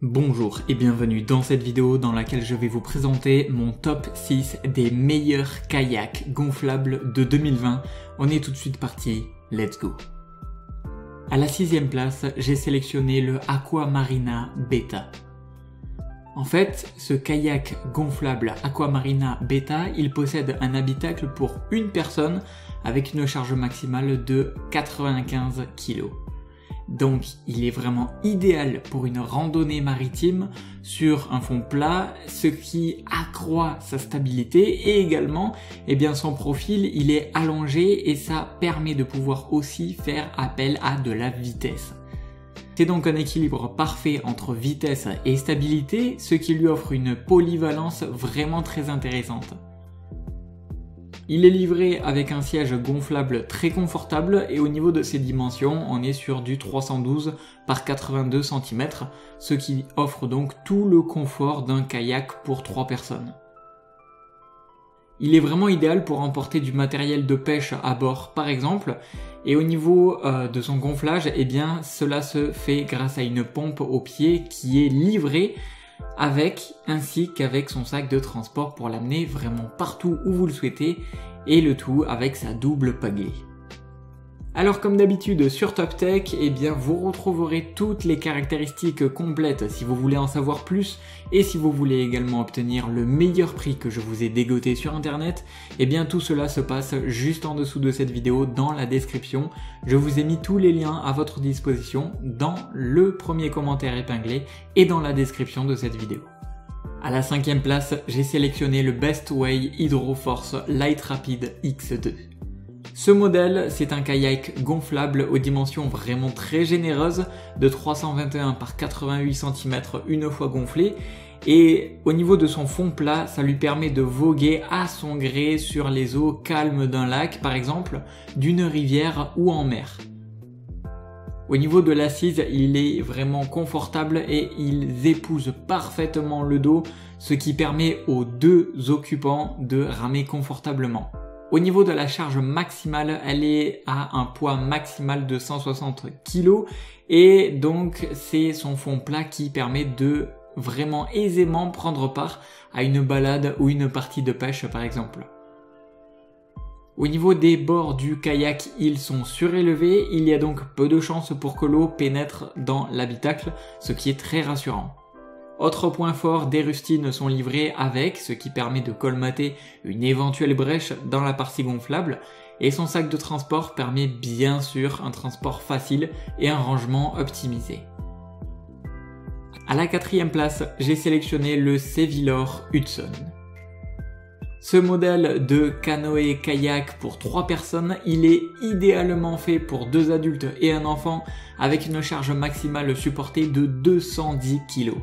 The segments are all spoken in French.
Bonjour et bienvenue dans cette vidéo dans laquelle je vais vous présenter mon top 6 des meilleurs kayaks gonflables de 2020. On est tout de suite parti, let's go! À la 6e place, j'ai sélectionné le Aquamarina Beta. En fait, ce kayak gonflable Aquamarina Beta, il possède un habitacle pour une personne avec une charge maximale de 95 kg. Donc il est vraiment idéal pour une randonnée maritime sur un fond plat, ce qui accroît sa stabilité et également son profil il est allongé et ça permet de pouvoir aussi faire appel à de la vitesse. C'est donc un équilibre parfait entre vitesse et stabilité, ce qui lui offre une polyvalence vraiment très intéressante. Il est livré avec un siège gonflable très confortable et au niveau de ses dimensions, on est sur du 312 par 82 cm, ce qui offre donc tout le confort d'un kayak pour 3 personnes. Il est vraiment idéal pour emporter du matériel de pêche à bord par exemple, et au niveau de son gonflage, cela se fait grâce à une pompe au pied qui est livrée ainsi qu'avec son sac de transport pour l'amener vraiment partout où vous le souhaitez et le tout avec sa double pagaie. Alors comme d'habitude sur TopTech, vous retrouverez toutes les caractéristiques complètes si vous voulez en savoir plus et si vous voulez également obtenir le meilleur prix que je vous ai dégoté sur internet, tout cela se passe juste en dessous de cette vidéo dans la description. Je vous ai mis tous les liens à votre disposition dans le premier commentaire épinglé et dans la description de cette vidéo. À la 5e place, j'ai sélectionné le Bestway Hydroforce Light Rapid X2. Ce modèle, c'est un kayak gonflable aux dimensions vraiment très généreuses de 321 par 88 cm une fois gonflé et au niveau de son fond plat, ça lui permet de voguer à son gré sur les eaux calmes d'un lac par exemple, d'une rivière ou en mer. Au niveau de l'assise, il est vraiment confortable et il épouse parfaitement le dos, ce qui permet aux deux occupants de ramer confortablement. Au niveau de la charge maximale, elle est à un poids maximal de 160 kg et donc c'est son fond plat qui permet de vraiment aisément prendre part à une balade ou une partie de pêche par exemple. Au niveau des bords du kayak, ils sont surélevés, il y a donc peu de chances pour que l'eau pénètre dans l'habitacle, ce qui est très rassurant. Autre point fort, des rustines sont livrées avec, ce qui permet de colmater une éventuelle brèche dans la partie gonflable, et son sac de transport permet bien sûr un transport facile et un rangement optimisé. À la 4e place, j'ai sélectionné le Sevilor Hudson. Ce modèle de canoë-kayak pour 3 personnes, il est idéalement fait pour 2 adultes et un enfant avec une charge maximale supportée de 210 kg.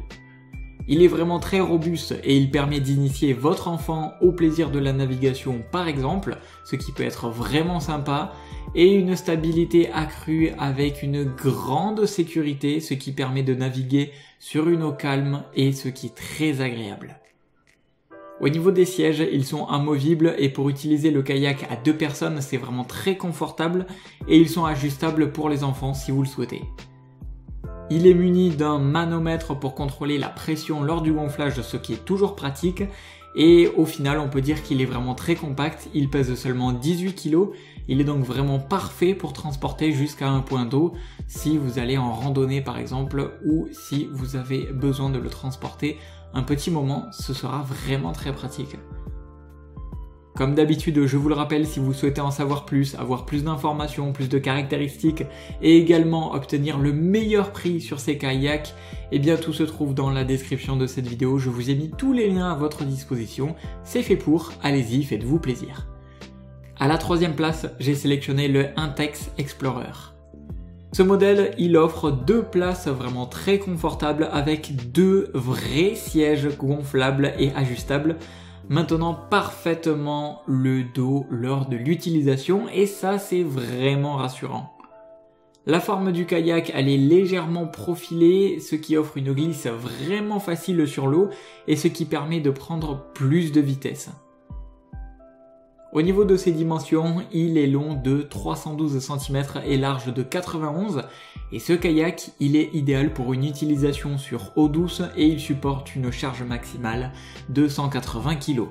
Il est vraiment très robuste et il permet d'initier votre enfant au plaisir de la navigation par exemple, ce qui peut être vraiment sympa, et une stabilité accrue avec une grande sécurité, ce qui permet de naviguer sur une eau calme et ce qui est très agréable. Au niveau des sièges, ils sont amovibles et pour utiliser le kayak à 2 personnes, c'est vraiment très confortable et ils sont ajustables pour les enfants si vous le souhaitez. Il est muni d'un manomètre pour contrôler la pression lors du gonflage, ce qui est toujours pratique et au final, on peut dire qu'il est vraiment très compact, il pèse seulement 18 kg, il est donc vraiment parfait pour transporter jusqu'à un point d'eau si vous allez en randonnée par exemple ou si vous avez besoin de le transporter un petit moment, ce sera vraiment très pratique. Comme d'habitude, je vous le rappelle, si vous souhaitez en savoir plus, avoir plus d'informations, plus de caractéristiques et également obtenir le meilleur prix sur ces kayaks, tout se trouve dans la description de cette vidéo. Je vous ai mis tous les liens à votre disposition. C'est fait pour, allez-y, faites-vous plaisir. À la 3e place, j'ai sélectionné le Intex Explorer. Ce modèle, il offre 2 places vraiment très confortables avec 2 vrais sièges gonflables et ajustables, maintenant parfaitement le dos lors de l'utilisation et ça c'est vraiment rassurant. La forme du kayak, elle est légèrement profilée, ce qui offre une glisse vraiment facile sur l'eau et ce qui permet de prendre plus de vitesse. Au niveau de ses dimensions, il est long de 312 cm et large de 91 et ce kayak, il est idéal pour une utilisation sur eau douce et il supporte une charge maximale de 180 kg.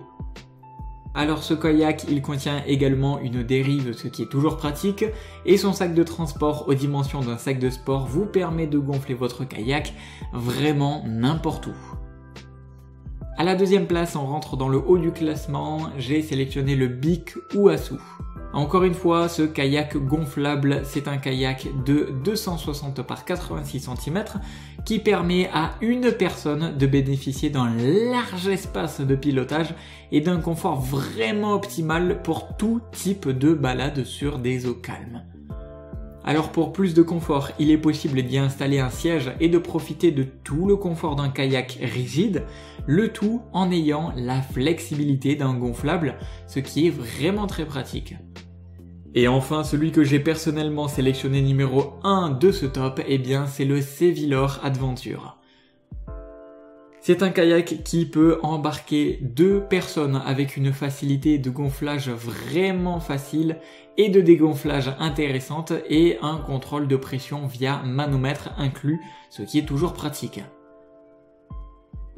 Alors ce kayak, il contient également une dérive, ce qui est toujours pratique, et son sac de transport aux dimensions d'un sac de sport vous permet de gonfler votre kayak vraiment n'importe où. À la deuxième place, on rentre dans le haut du classement, j'ai sélectionné le Bic Ouasu. Encore une fois, ce kayak gonflable, c'est un kayak de 260 par 86 cm qui permet à une personne de bénéficier d'un large espace de pilotage et d'un confort vraiment optimal pour tout type de balade sur des eaux calmes. Alors pour plus de confort, il est possible d'y installer un siège et de profiter de tout le confort d'un kayak rigide, le tout en ayant la flexibilité d'un gonflable, ce qui est vraiment très pratique. Et enfin, celui que j'ai personnellement sélectionné numéro 1 de ce top, eh bien c'est le Sevilor Adventure. C'est un kayak qui peut embarquer 2 personnes avec une facilité de gonflage vraiment facile et de dégonflage intéressante et un contrôle de pression via manomètre inclus, ce qui est toujours pratique.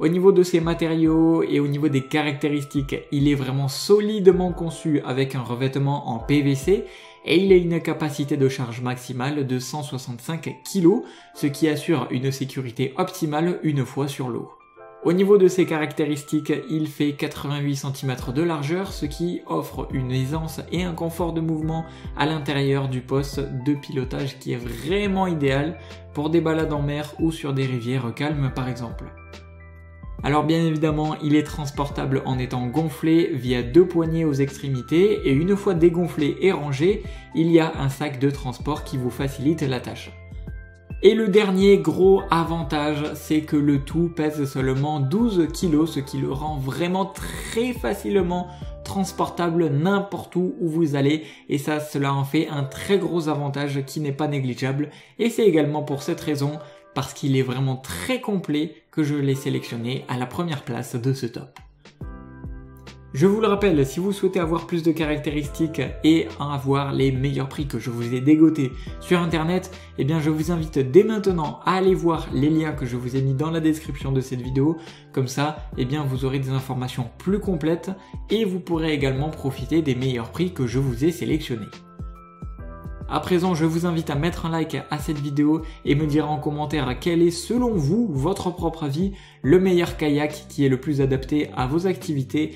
Au niveau de ses matériaux et au niveau des caractéristiques, il est vraiment solidement conçu avec un revêtement en PVC et il a une capacité de charge maximale de 165 kg, ce qui assure une sécurité optimale une fois sur l'eau. Au niveau de ses caractéristiques, il fait 88 cm de largeur, ce qui offre une aisance et un confort de mouvement à l'intérieur du poste de pilotage qui est vraiment idéal pour des balades en mer ou sur des rivières calmes par exemple. Alors bien évidemment, il est transportable en étant gonflé via 2 poignées aux extrémités et une fois dégonflé et rangé, il y a un sac de transport qui vous facilite la tâche. Et le dernier gros avantage, c'est que le tout pèse seulement 12 kg, ce qui le rend vraiment très facilement transportable n'importe où vous allez. Et ça, cela en fait un très gros avantage qui n'est pas négligeable. Et c'est également pour cette raison, parce qu'il est vraiment très complet, que je l'ai sélectionné à la première place de ce top. Je vous le rappelle, si vous souhaitez avoir plus de caractéristiques et avoir les meilleurs prix que je vous ai dégotés sur internet, eh bien je vous invite dès maintenant à aller voir les liens que je vous ai mis dans la description de cette vidéo. Comme ça, eh bien vous aurez des informations plus complètes et vous pourrez également profiter des meilleurs prix que je vous ai sélectionnés. À présent, je vous invite à mettre un like à cette vidéo et me dire en commentaire quel est selon vous, votre propre avis, le meilleur kayak qui est le plus adapté à vos activités.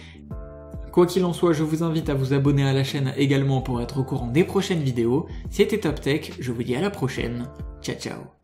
Quoi qu'il en soit, je vous invite à vous abonner à la chaîne également pour être au courant des prochaines vidéos. C'était Top Tech, je vous dis à la prochaine. Ciao ciao.